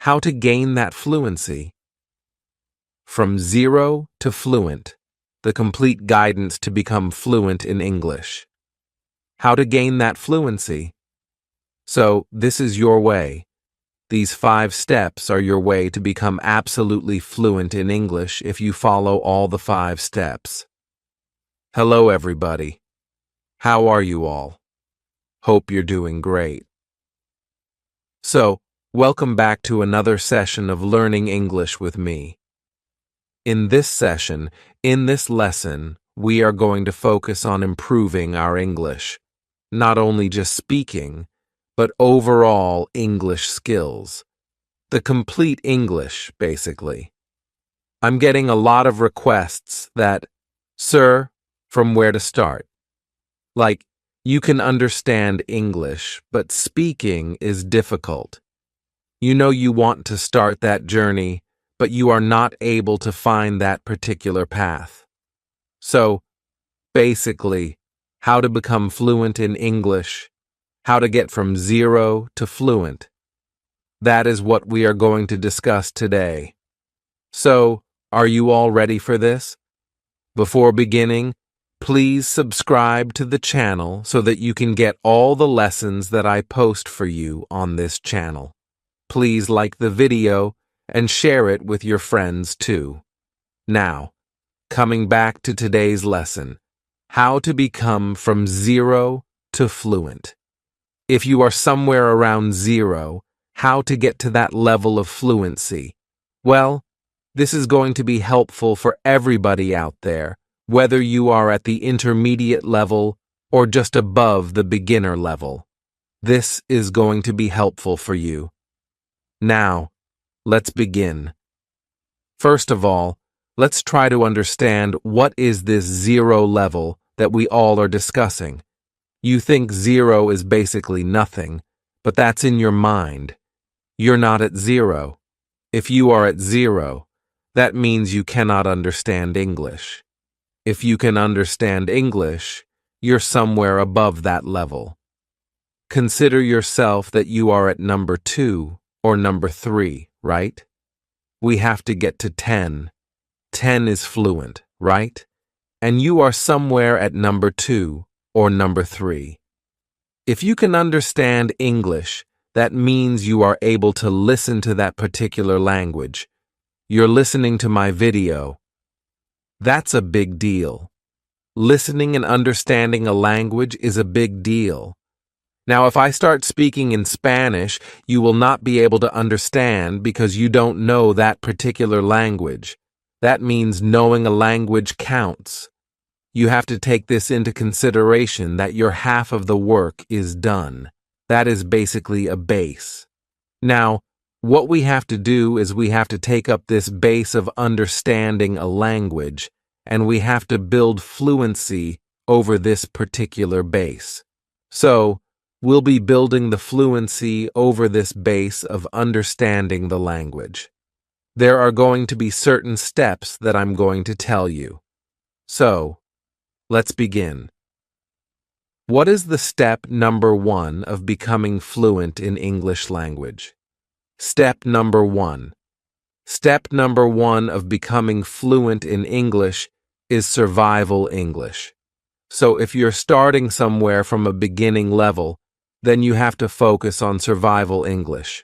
How to gain that fluency. From zero to fluent, the complete guidance to become fluent in English. How to gain that fluency. So, this is your way. These 5 steps are your way to become absolutely fluent in English if you follow all the 5 steps. Hello, everybody. How are you all? Hope you're doing great. So, welcome back to another session of Learning English with me. In this session, in this lesson, we are going to focus on improving our English. Not only just speaking, but overall English skills. The complete English, basically. I'm getting a lot of requests that, "Sir, from where to start?" Like, you can understand English, but speaking is difficult. You know you want to start that journey, but you are not able to find that particular path. So, basically, how to become fluent in English, how to get from zero to fluent. That is what we are going to discuss today. So, are you all ready for this? Before beginning, please subscribe to the channel so that you can get all the lessons that I post for you on this channel. Please like the video and share it with your friends too. Now, coming back to today's lesson, how to become from zero to fluent. If you are somewhere around zero, how to get to that level of fluency? Well, this is going to be helpful for everybody out there, whether you are at the intermediate level or just above the beginner level. This is going to be helpful for you. Now, let's begin. First of all, let's try to understand what is this zero level that we all are discussing. You think zero is basically nothing, but that's in your mind. You're not at zero. If you are at zero, that means you cannot understand English. If you can understand English, you're somewhere above that level. Consider yourself that you are at number 2 or number 3, right? We have to get to 10. 10 is fluent, right? And you are somewhere at number 2 or number 3. If you can understand English, that means you are able to listen to that particular language. You're listening to my video. That's a big deal. Listening and understanding a language is a big deal. Now, if I start speaking in Spanish, you will not be able to understand because you don't know that particular language. That means knowing a language counts. You have to take this into consideration that your half of the work is done. That is basically a base. Now, what we have to do is we have to take up this base of understanding a language, and we have to build fluency over this particular base. So, we'll be building the fluency over this base of understanding the language. There are going to be certain steps that I'm going to tell you. So, let's begin. What is the step number 1 of becoming fluent in English language? Step number 1. Step number 1 of becoming fluent in English is survival English. So if you're starting somewhere from a beginning level, then you have to focus on survival English.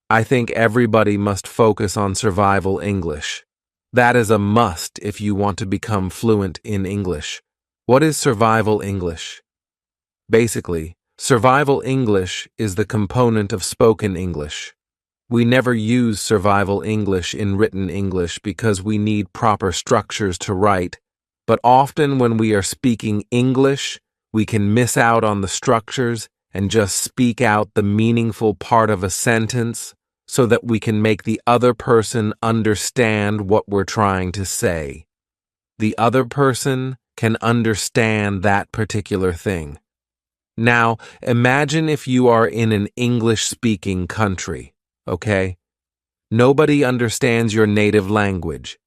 I think everybody must focus on survival English. That is a must if you want to become fluent in English. What is survival English? Basically, survival English is the component of spoken English. We never use survival English in written English because we need proper structures to write, but often when we are speaking English, we can miss out on the structures and just speak out the meaningful part of a sentence so that we can make the other person understand what we're trying to say. The other person can understand that particular thing. Now, imagine if you are in an English-speaking country, okay? Nobody understands your native language.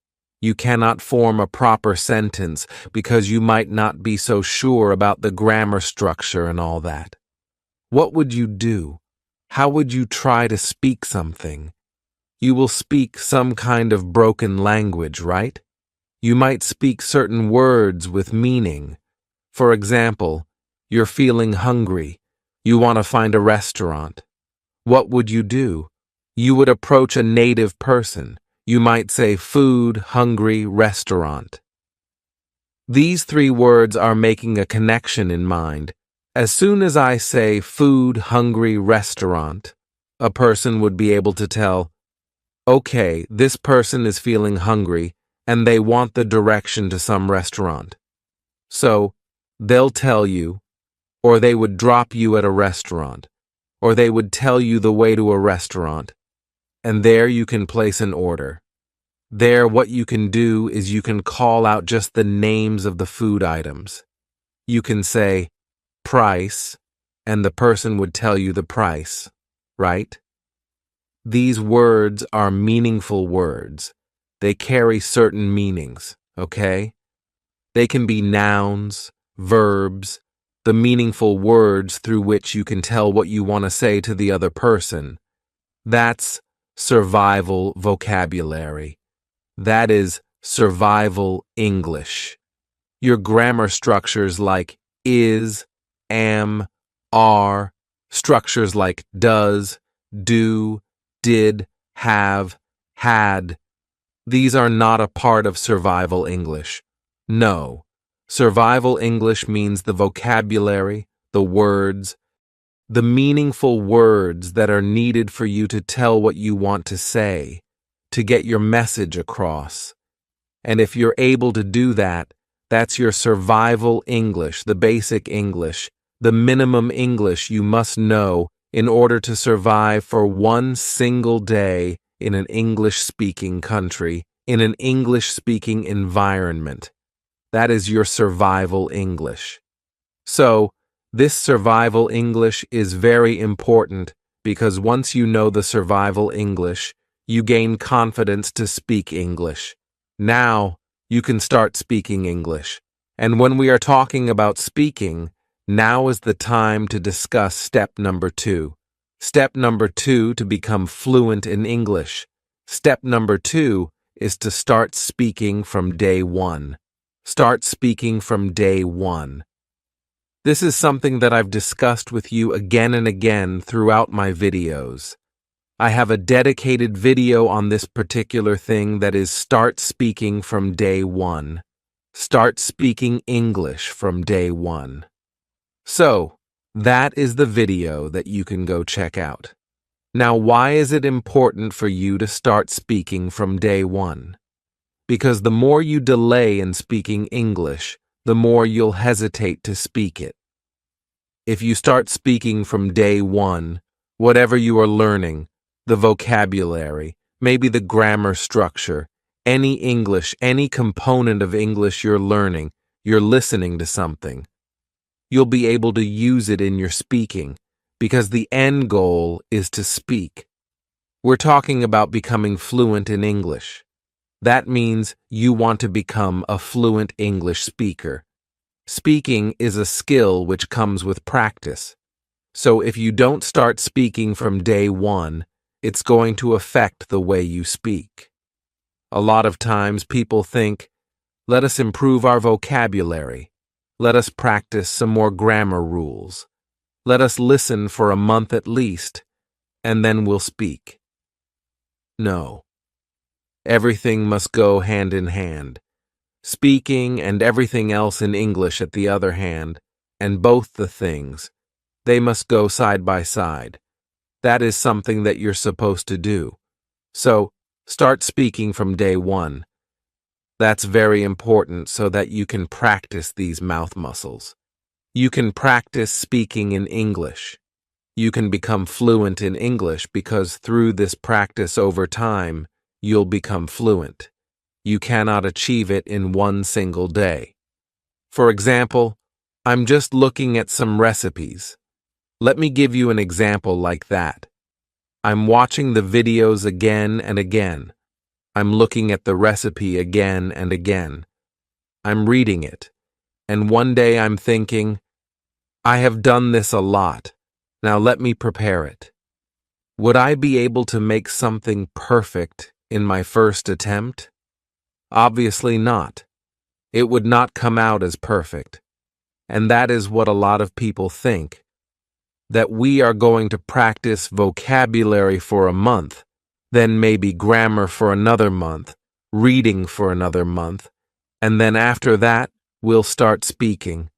You cannot form a proper sentence because you might not be so sure about the grammar structure and all that. What would you do? How would you try to speak something? You will speak some kind of broken language, right? You might speak certain words with meaning. For example, you're feeling hungry. You want to find a restaurant. What would you do? You would approach a native person. You might say food, hungry, restaurant. These three words are making a connection in mind. As soon as I say food, hungry, restaurant, a person would be able to tell, okay, this person is feeling hungry and they want the direction to some restaurant. So, they'll tell you, or they would drop you at a restaurant, or they would tell you the way to a restaurant, and there you can place an order. There, what you can do is you can call out just the names of the food items. You can say, price, and the person would tell you the price, right? These words are meaningful words. They carry certain meanings, okay? They can be nouns, verbs, the meaningful words through which you can tell what you want to say to the other person. That's survival vocabulary. That is survival English. Your grammar structures like is, am, are, structures like does, do, did, have, had. These are not a part of survival English. No. Survival English means the vocabulary, the words, the meaningful words that are needed for you to tell what you want to say, to get your message across. And if you're able to do that, that's your survival English, the basic English, the minimum English you must know in order to survive for one single day in an English-speaking country, in an English-speaking environment. That is your survival English. So, this survival English is very important because once you know the survival English, you gain confidence to speak English. Now, you can start speaking English. And when we are talking about speaking, now is the time to discuss step number 2. Step number 2 to become fluent in English. Step number 2 is to start speaking from day 1. Start speaking from day 1. This is something that I've discussed with you again and again throughout my videos. I have a dedicated video on this particular thing that is start speaking from day 1. Start speaking English from day 1. So, that is the video that you can go check out. Now, why is it important for you to start speaking from day 1? Because the more you delay in speaking English, the more you'll hesitate to speak it. If you start speaking from day 1, whatever you are learning, the vocabulary, maybe the grammar structure, any English, any component of English you're learning, you're listening to something, you'll be able to use it in your speaking, because the end goal is to speak. We're talking about becoming fluent in English. That means you want to become a fluent English speaker. Speaking is a skill which comes with practice. So if you don't start speaking from day 1, it's going to affect the way you speak. A lot of times people think, let us improve our vocabulary. Let us practice some more grammar rules. Let us listen for a month at least, and then we'll speak. No. Everything must go hand in hand. Speaking and everything else in English at the other hand, and both the things, they must go side by side. That is something that you're supposed to do. So, start speaking from day 1. That's very important so that you can practice these mouth muscles. You can practice speaking in English. You can become fluent in English because through this practice over time, you'll become fluent. You cannot achieve it in one single day. For example, I'm just looking at some recipes. Let me give you an example like that. I'm watching the videos again and again. I'm looking at the recipe again and again. I'm reading it. And one day I'm thinking, I have done this a lot. Now let me prepare it. Would I be able to make something perfect in my first attempt? Obviously not. It would not come out as perfect. And that is what a lot of people think, that we are going to practice vocabulary for a month, then maybe grammar for another month, reading for another month, and then after that, we'll start speaking.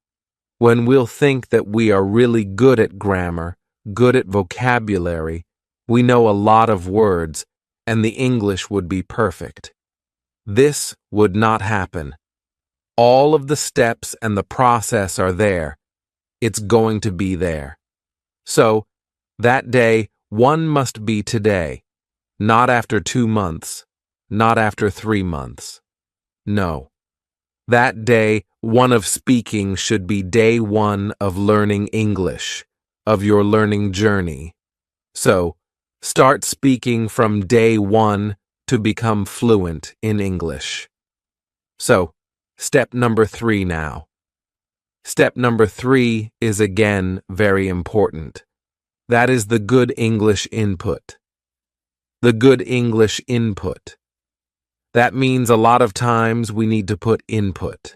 When we'll think that we are really good at grammar, good at vocabulary, we know a lot of words, and the English would be perfect. This would not happen. All of the steps and the process are there. It's going to be there. So, that day, one must be today, not after 2 months, not after 3 months. No. That day, one of speaking should be day one of learning English, of your learning journey. So, start speaking from day one to become fluent in English. So, step number 3 now. Step number 3 is again very important. That is the good English input. The good English input. That means a lot of times we need to put input.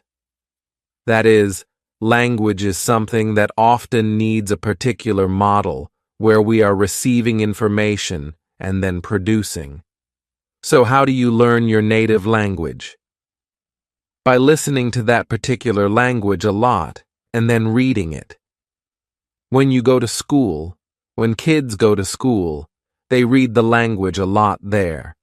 That is, language is something that often needs a particular model where we are receiving information and then producing. So how do you learn your native language? By listening to that particular language a lot and then reading it. When you go to school, when kids go to school, they read the language a lot there.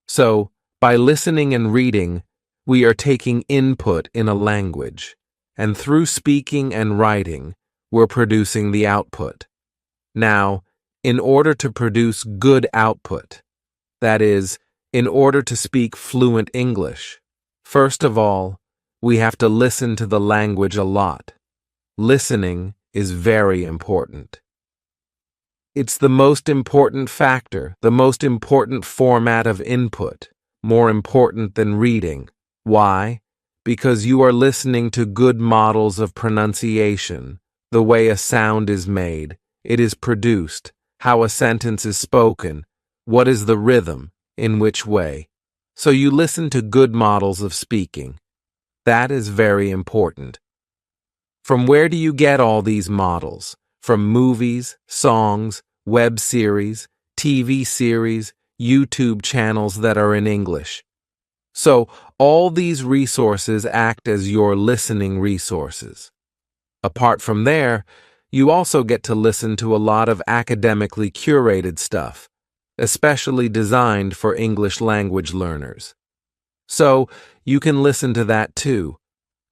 So, by listening and reading, we are taking input in a language, and through speaking and writing, we're producing the output. Now, in order to produce good output, that is, in order to speak fluent English, first of all, we have to listen to the language a lot. Listening is very important. It's the most important factor, the most important format of input, more important than reading. Why? Because you are listening to good models of pronunciation, the way a sound is made, it is produced, how a sentence is spoken, what is the rhythm, in which way. So you listen to good models of speaking. That is very important. From where do you get all these models? From movies, songs, web series, TV series, YouTube channels that are in English. So all these resources act as your listening resources. Apart from there, you also get to listen to a lot of academically curated stuff, especially designed for English language learners. So you can listen to that too.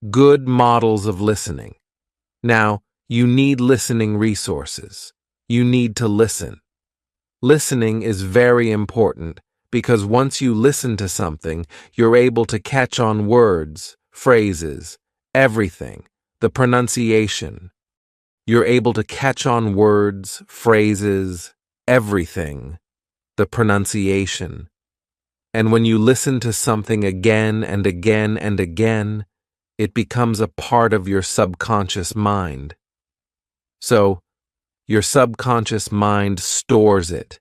Good models of listening. Now, you need listening resources. You need to listen. Listening is very important because once you listen to something, you're able to catch on words, phrases, everything, the pronunciation. You're able to catch on words, phrases, everything, the pronunciation. And when you listen to something again and again and again, it becomes a part of your subconscious mind. So, your subconscious mind stores it,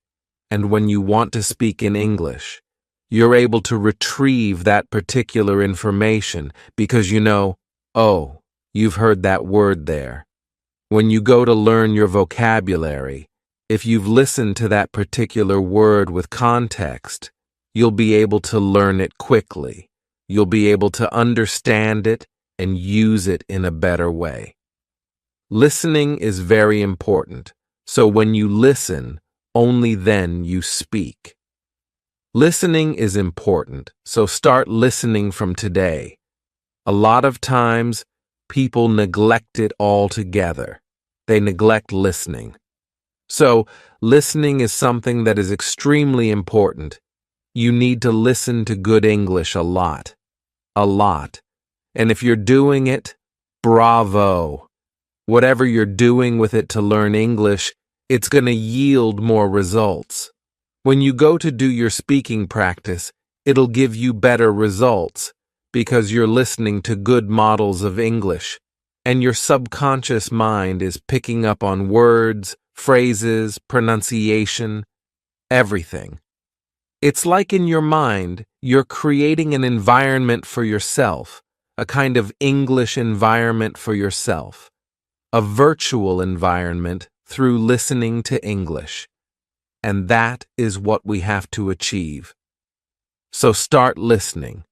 and when you want to speak in English, you're able to retrieve that particular information because you know, oh, you've heard that word there. When you go to learn your vocabulary, if you've listened to that particular word with context, you'll be able to learn it quickly. You'll be able to understand it and use it in a better way. Listening is very important, so when you listen, only then you speak. Listening is important, so start listening from today. A lot of times, people neglect it altogether. They neglect listening. So, listening is something that is extremely important. You need to listen to good English a lot. A lot. And if you're doing it, bravo. Whatever you're doing with it to learn English, it's going to yield more results. When you go to do your speaking practice, it'll give you better results because you're listening to good models of English, and your subconscious mind is picking up on words, phrases, pronunciation, everything. It's like in your mind, you're creating an environment for yourself, a kind of English environment for yourself, a virtual environment through listening to English. And that is what we have to achieve. So start listening.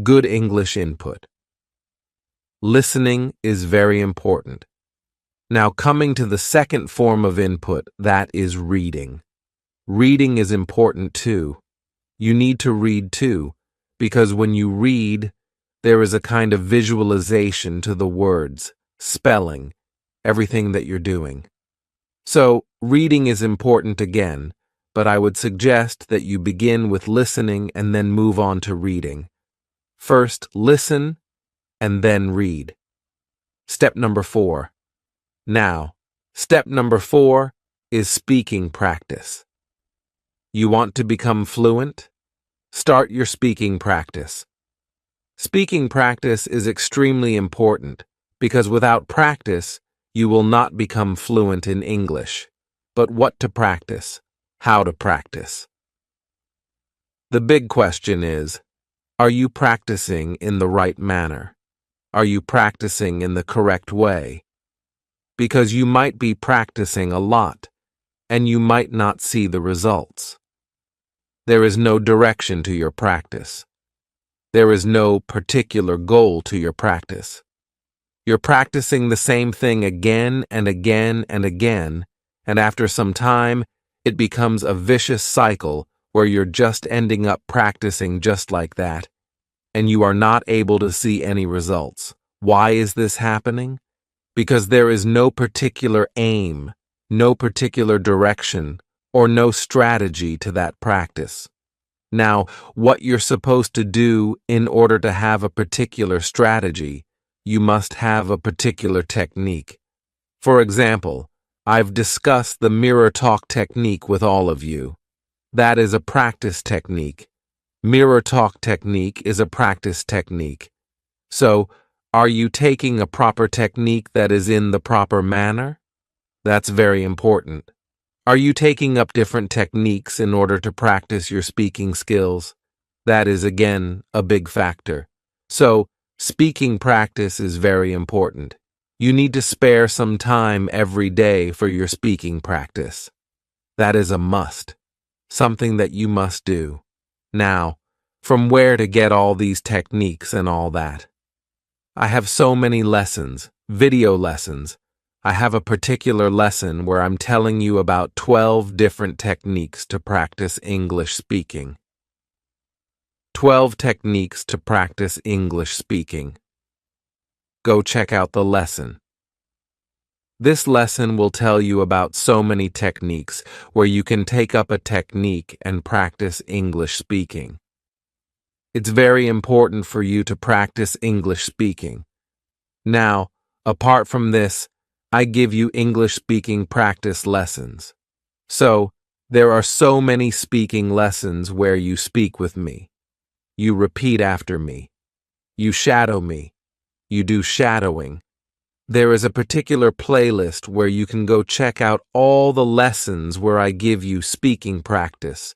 Good English input. Listening is very important. Now coming to the second form of input, that is reading. Reading is important too. You need to read too, because when you read, there is a kind of visualization to the words, spelling, everything that you're doing. So, reading is important again, but I would suggest that you begin with listening and then move on to reading. First, listen and then read. Step number 4. Now, step number 4 is speaking practice. You want to become fluent? Start your speaking practice. Speaking practice is extremely important because without practice, you will not become fluent in English. But what to practice? How to practice? The big question is, are you practicing in the right manner? Are you practicing in the correct way? Because you might be practicing a lot, and you might not see the results. There is no direction to your practice. There is no particular goal to your practice. You're practicing the same thing again and again and again, and after some time, it becomes a vicious cycle where you're just ending up practicing just like that, and you are not able to see any results. Why is this happening? Because there is no particular aim, no particular direction, or no strategy to that practice. Now, what you're supposed to do in order to have a particular strategy, you must have a particular technique. For example, I've discussed the mirror talk technique with all of you. That is a practice technique. Mirror talk technique is a practice technique. So, are you taking a proper technique that is in the proper manner? That's very important. Are you taking up different techniques in order to practice your speaking skills? That is, again, a big factor. So, speaking practice is very important. You need to spare some time every day for your speaking practice. That is a must, something that you must do. Now, from where to get all these techniques and all that? I have so many lessons, video lessons. I have a particular lesson where I'm telling you about 12 different techniques to practice English speaking. 12 techniques to practice English speaking. Go check out the lesson. This lesson will tell you about so many techniques where you can take up a technique and practice English speaking. It's very important for you to practice English speaking. Now, apart from this, I give you English speaking practice lessons. So, there are so many speaking lessons where you speak with me. You repeat after me. You shadow me. You do shadowing. There is a particular playlist where you can go check out all the lessons where I give you speaking practice.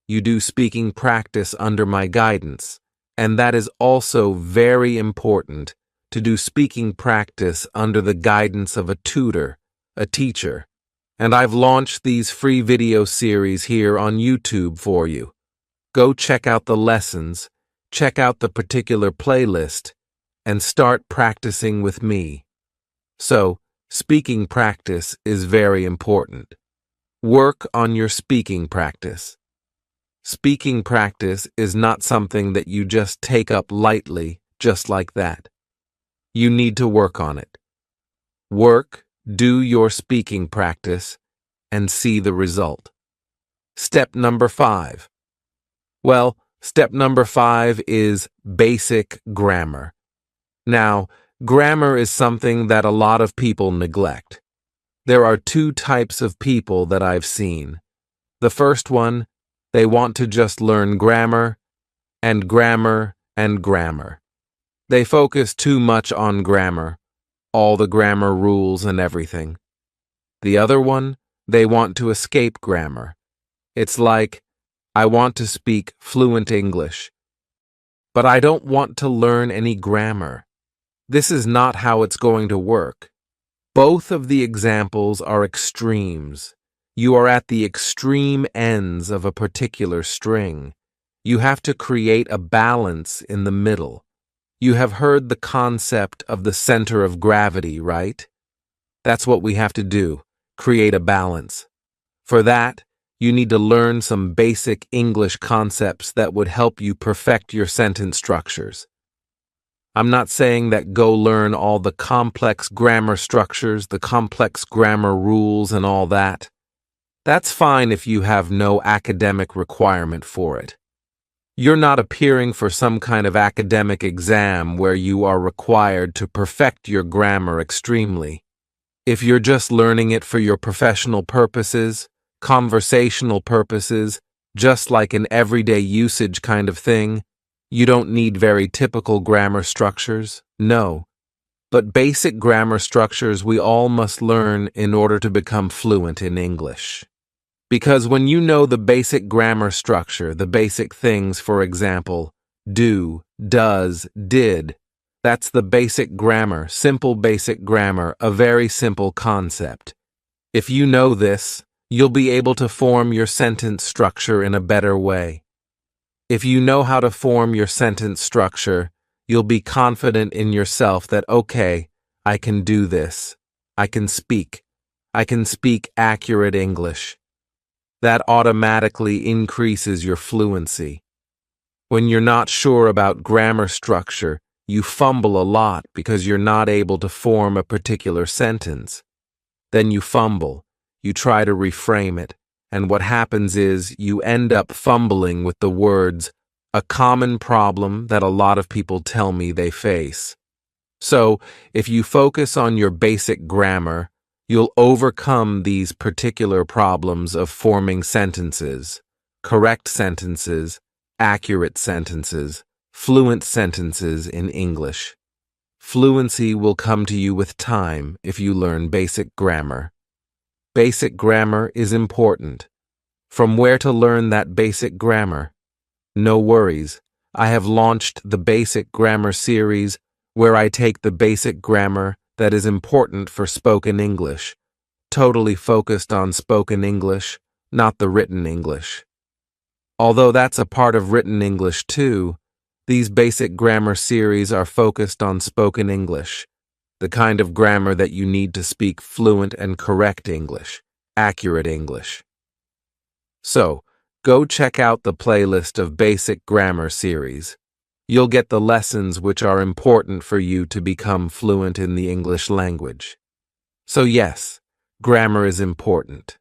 You do speaking practice under my guidance, and that is also very important, to do speaking practice under the guidance of a tutor, a teacher. And I've launched these free video series here on YouTube for you. Go check out the lessons, check out the particular playlist, and start practicing with me. So, speaking practice is very important. Work on your speaking practice. Speaking practice is not something that you just take up lightly, just like that. You need to work on it. Work, do your speaking practice, and see the result. Step number 5. Well, step number 5 is basic grammar. Now, grammar is something that a lot of people neglect. There are 2 types of people that I've seen. The first one, they want to just learn grammar and grammar and grammar. They focus too much on grammar, all the grammar rules and everything. The other one, They want to escape grammar. It's like, I want to speak fluent English, but I don't want to learn any grammar. This is not how it's going to work. Both of the examples are extremes. You are at the extreme ends of a particular string. You have to create a balance in the middle. You have heard the concept of the center of gravity, right? That's what we have to do, create a balance. For that, you need to learn some basic English concepts that would help you perfect your sentence structures. I'm not saying that go learn all the complex grammar structures, the complex grammar rules, and all that. That's fine if you have no academic requirement for it. You're not appearing for some kind of academic exam where you are required to perfect your grammar extremely. If you're just learning it for your professional purposes, conversational purposes, just like an everyday usage kind of thing, you don't need very typical grammar structures, no. But basic grammar structures we all must learn in order to become fluent in English. Because when you know the basic grammar structure, the basic things, for example, do, does, did, that's the basic grammar, simple basic grammar, a very simple concept. If you know this, you'll be able to form your sentence structure in a better way. If you know how to form your sentence structure, you'll be confident in yourself that, okay, I can do this. I can speak accurate English. That automatically increases your fluency. When you're not sure about grammar structure, you fumble a lot because you're not able to form a particular sentence. Then you fumble, you try to reframe it, and what happens is you end up fumbling with the words, a common problem that a lot of people tell me they face. So, if you focus on your basic grammar, you'll overcome these particular problems of forming sentences, correct sentences, accurate sentences, fluent sentences in English. Fluency will come to you with time if you learn basic grammar. Basic grammar is important. From where to learn that basic grammar? No worries. I have launched the Basic Grammar series where I take the basic grammar that is important for spoken English, totally focused on spoken English, not the written English. Although that's a part of written English too, these basic grammar series are focused on spoken English, the kind of grammar that you need to speak fluent and correct English, accurate English. So, go check out the playlist of Basic Grammar series. You'll get the lessons which are important for you to become fluent in the English language. So yes, grammar is important.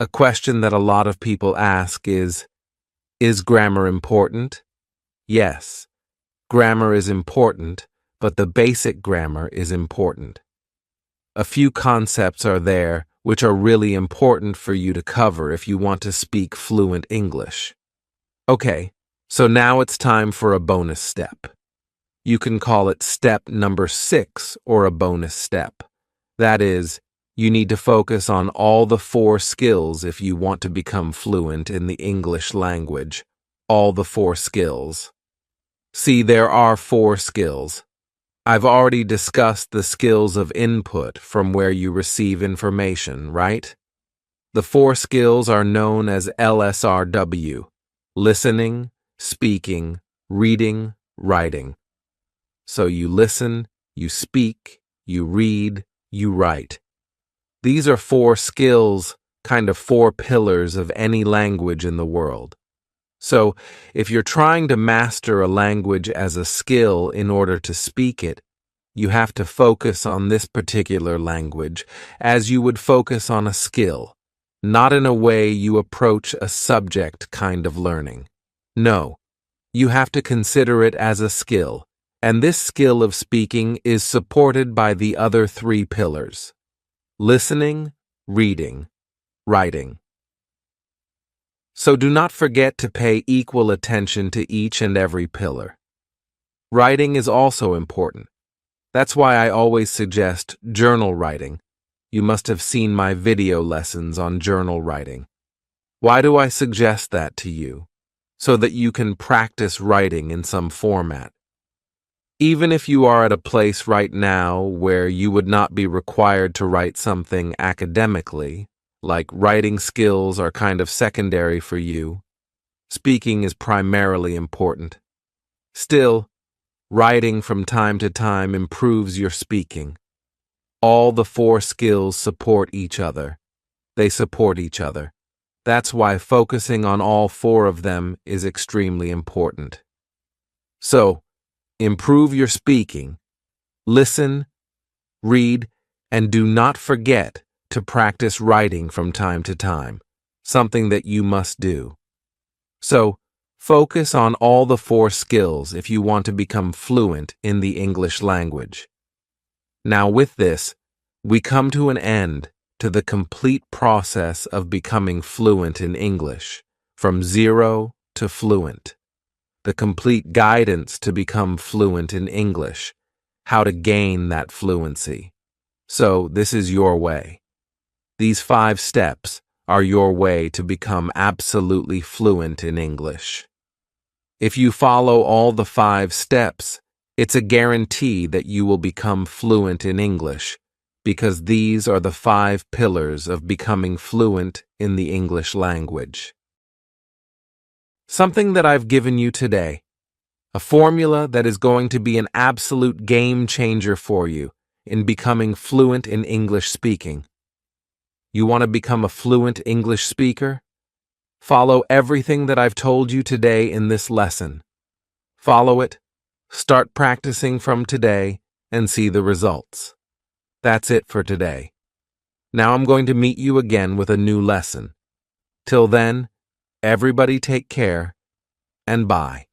A question that a lot of people ask is grammar important? Yes, grammar is important, but the basic grammar is important. A few concepts are there which are really important for you to cover if you want to speak fluent English. Okay, so now it's time for a bonus step. You can call it step number 6 or a bonus step. That is, you need to focus on all the 4 skills if you want to become fluent in the English language. All the 4 skills. See, there are 4 skills. I've already discussed the skills of input from where you receive information, right? The 4 skills are known as LSRW: listening, speaking, reading, writing. So you listen, you speak, you read, you write. These are 4 skills, kind of 4 pillars of any language in the world. So, if you're trying to master a language as a skill in order to speak it, you have to focus on this particular language as you would focus on a skill, not in a way you approach a subject kind of learning. No, you have to consider it as a skill, and this skill of speaking is supported by the other 3 pillars: listening, reading, writing. So do not forget to pay equal attention to each and every pillar. Writing is also important. That's why I always suggest journal writing. you must have seen my video lessons on journal writing. Why do I suggest that to you? So that you can practice writing in some format. Even if you are at a place right now where you would not be required to write something academically, like writing skills are kind of secondary for you, speaking is primarily important. Still, writing from time to time improves your speaking. All the 4 skills support each other. They support each other. That's why focusing on all 4 of them is extremely important. So, improve your speaking. Listen, read, and do not forget to practice writing from time to time, something that you must do. So, focus on all the 4 skills if you want to become fluent in the English language. Now with this, we come to an end to the complete process of becoming fluent in English, from 0 to fluent. The complete guidance to become fluent in English, how to gain that fluency. So this is your way. These 5 steps are your way to become absolutely fluent in English. If you follow all the 5 steps, it's a guarantee that you will become fluent in English, because these are the 5 pillars of becoming fluent in the English language. Something that I've given you today, a formula that is going to be an absolute game changer for you in becoming fluent in English speaking. You want to become a fluent English speaker? Follow everything that I've told you today in this lesson. Follow it, start practicing from today, and see the results. That's it for today. Now I'm going to meet you again with a new lesson. Till then, everybody take care, and bye.